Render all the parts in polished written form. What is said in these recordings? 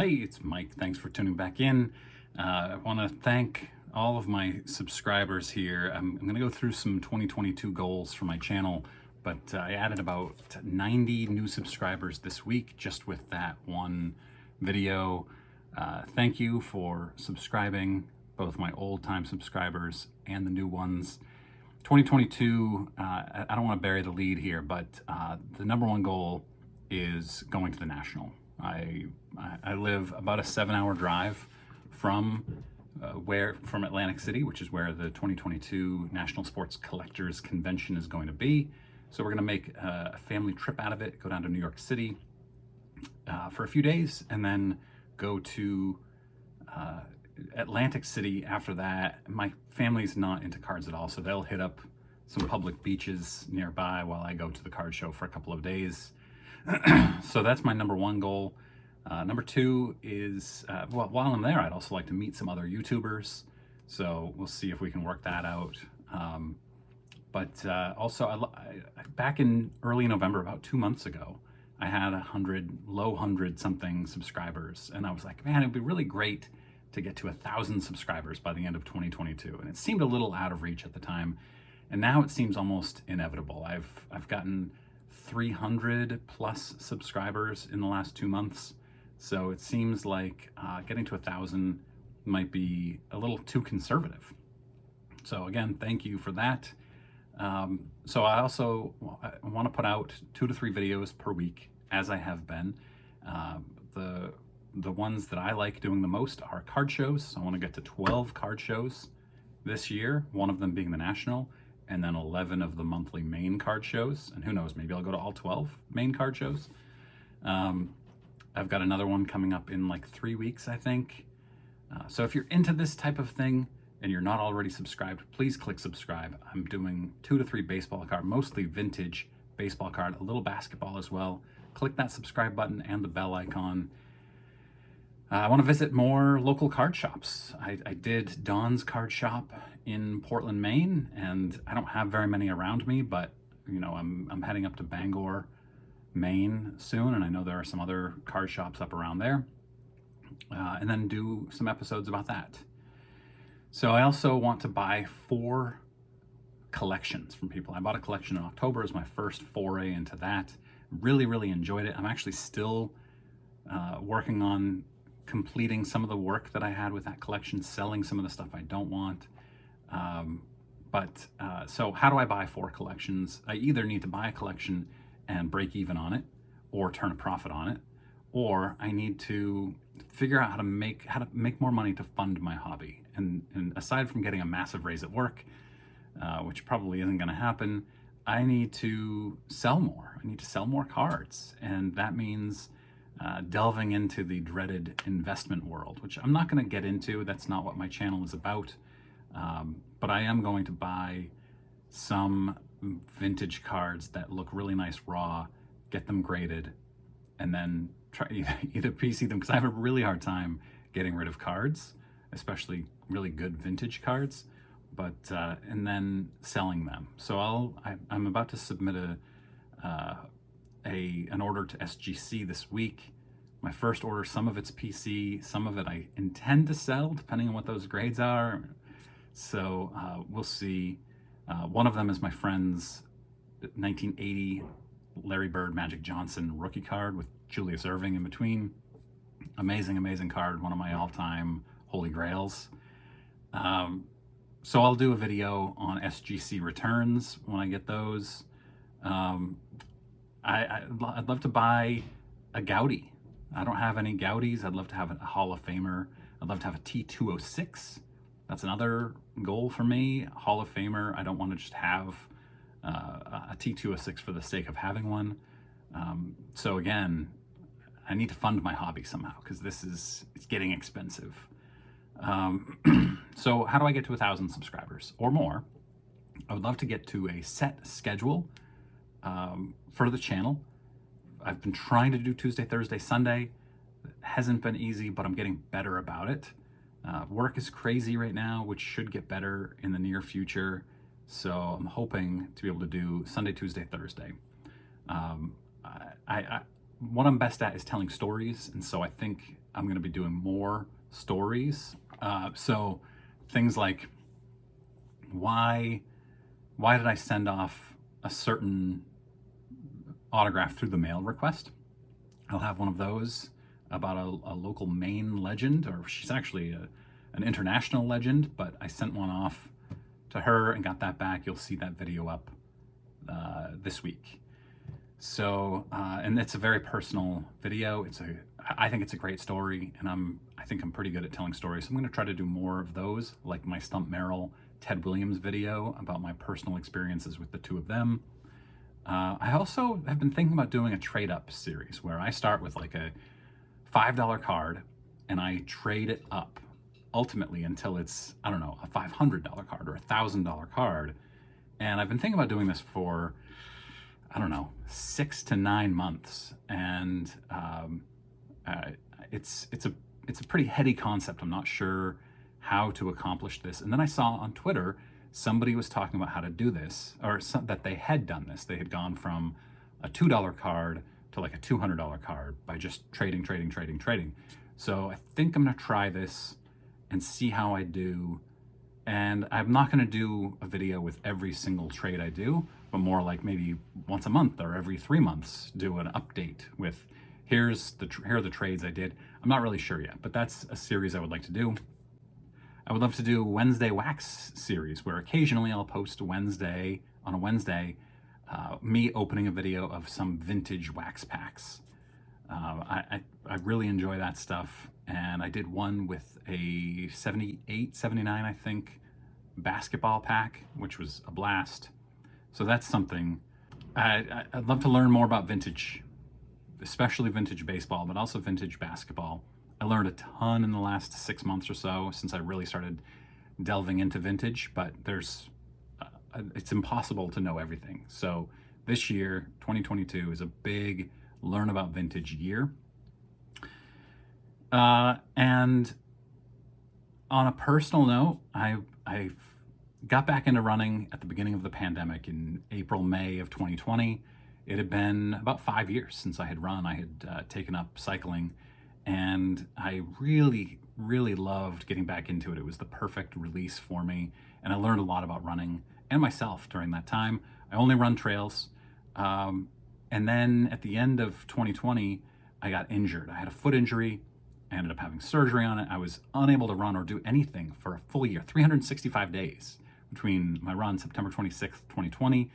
Hey, it's Mike. Thanks for tuning back in. I want to thank all of my subscribers here. I'm going to go through some 2022 goals for my channel, but I added about 90 new subscribers this week just with that one video. Thank you for subscribing, both my old-time subscribers and the new ones. 2022, I don't want to bury the lead here, but the number one goal is going to the National. I live about a 7-hour drive from Atlantic City, which is where the 2022 National Sports Collectors Convention is going to be. So we're going to make a family trip out of it, go down to New York City for a few days, and then go to Atlantic City after that. My family's not into cards at all, so they'll hit up some public beaches nearby while I go to the card show for a couple of days. So that's my number one goal. Number two is, while I'm there, I'd also like to meet some other YouTubers. So we'll see if we can work that out. Also, back in early November, about 2 months ago, I had low 100 something subscribers. And I was like, man, it'd be really great to get to 1,000 subscribers by the end of 2022. And it seemed a little out of reach at the time. And now it seems almost inevitable. I've gotten 300 plus subscribers in the last 2 months. So it seems like getting to 1,000 might be a little too conservative. So again, thank you for that. So I also want to put out 2 to 3 videos per week, as I have been. The ones that I like doing the most are card shows. So I want to get to 12 card shows this year, one of them being the National, and then 11 of the monthly main card shows. And who knows, maybe I'll go to all 12 main card shows. I've got another one coming up in like 3 weeks, I think. So if you're into this type of thing and you're not already subscribed, please click subscribe. I'm doing 2 to 3 baseball card, mostly vintage baseball card, a little basketball as well. Click that subscribe button and the bell icon. I want to visit more local card shops. I did Don's Card Shop in Portland, Maine, and I don't have very many around me, but you know, I'm heading up to Bangor, Maine soon, and I know there are some other card shops up around there, and then do some episodes about that. So I also want to buy 4 collections from people. I bought a collection in October as my first foray into that. Really enjoyed it. I'm actually still working on completing some of the work that I had with that collection, selling some of the stuff I don't want. So how do I buy 4 collections? I either need to buy a collection and break even on it, or turn a profit on it, or I need to figure out how to make more money to fund my hobby. And aside from getting a massive raise at work, which probably isn't going to happen, I need to sell more. I need to sell more cards, and that means delving into the dreaded investment world, which I'm not going to get into. That's not what my channel is about. But I am going to buy some vintage cards that look really nice raw, get them graded, and then try either PC them, because I have a really hard time getting rid of cards, especially really good vintage cards, and then selling them. So I'm about to submit an order to SGC this week. My first order, some of it's PC, some of it I intend to sell, depending on what those grades are. So we'll see. One of them is my friend's 1980 Larry Bird Magic Johnson rookie card with Julius Erving in between. Amazing card, one of my all-time holy grails. So I'll do a video on SGC returns when I get those. I'd love to buy a Gaudy. I don't have any Gaudis. I'd love to have a Hall of Famer. I'd love to have a T206. That's another goal for me. Hall of Famer. I don't want to just have a T206 for the sake of having one. So again, I need to fund my hobby somehow, because it's getting expensive. So how do I get to 1,000 subscribers or more? I would love to get to a set schedule for the channel. I've been trying to do Tuesday, Thursday, Sunday. It hasn't been easy, but I'm getting better about it. Work is crazy right now, which should get better in the near future. So I'm hoping to be able to do Sunday, Tuesday, Thursday. What I'm best at is telling stories, and so I think I'm going to be doing more stories. So things like, why did I send off a certain autograph through the mail request? I'll have one of those about a local Maine legend, or she's actually an international legend, but I sent one off to her and got that back. You'll see that video up this week. So, and it's a very personal video. I think it's a great story, and I think I'm pretty good at telling stories. So I'm going to try to do more of those, like my Stump Merrill Ted Williams video about my personal experiences with the two of them. I also have been thinking about doing a trade up series where I start with like a $5 card and I trade it up ultimately until it's, I don't know, a $500 card or a $1,000 card. And I've been thinking about doing this for, I don't know, 6 to 9 months. And it's a pretty heady concept. I'm not sure how to accomplish this. And then I saw on Twitter somebody was talking about how to do this, or that they had done this. They had gone from a $2 card to like a $200 card by just trading. So I think I'm gonna try this and see how I do. And I'm not gonna do a video with every single trade I do, but more like maybe once a month or every 3 months, do an update with, here are the trades I did. I'm not really sure yet, but that's a series I would like to do. I would love to do a Wednesday wax series where occasionally I'll post on a Wednesday, me opening a video of some vintage wax packs. I really enjoy that stuff. And I did one with a 78, 79, I think, basketball pack, which was a blast. So that's something. I'd love to learn more about vintage, especially vintage baseball, but also vintage basketball. I learned a ton in the last 6 months or so since I really started delving into vintage, but it's impossible to know everything. So this year, 2022, is a big learn about vintage year. And on a personal note, I got back into running at the beginning of the pandemic in April, May of 2020. It had been about 5 years since I had run. I had taken up cycling, and I really, really loved getting back into it. It was the perfect release for me, and I learned a lot about running and myself during that time. I only run trails. And then at the end of 2020, I got injured. I had a foot injury. I ended up having surgery on it. I was unable to run or do anything for a full year, 365 days between my run, September 26th, 2020,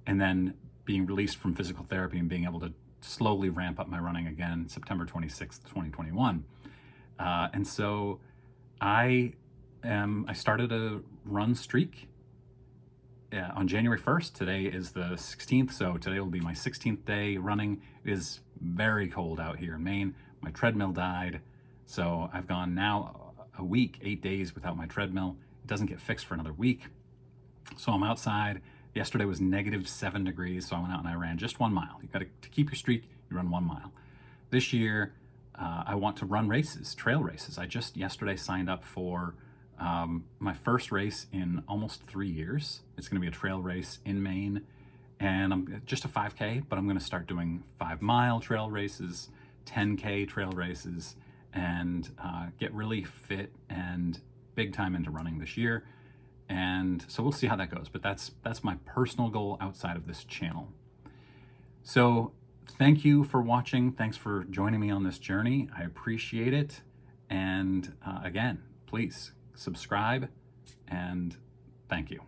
and then being released from physical therapy and being able to slowly ramp up my running again, September 26th, 2021. And so I started a run streak on January 1st. Today is the 16th, so today will be my 16th day running. It is very cold out here in Maine. My treadmill died, so I've gone now a week, 8 days without my treadmill. It doesn't get fixed for another week. So I'm outside. Yesterday was -7 degrees, so I went out and I ran just 1 mile. You got to keep your streak, you run 1 mile. This year, I want to run races, trail races. I just yesterday signed up for my first race in almost 3 years. It's going to be a trail race in Maine, and I'm just a 5K, but I'm going to start doing 5-mile trail races, 10K trail races, and get really fit and big time into running this year. And so we'll see how that goes, but that's my personal goal outside of this channel. So thank you for watching. Thanks for joining me on this journey. I appreciate it. And again, please subscribe, and thank you.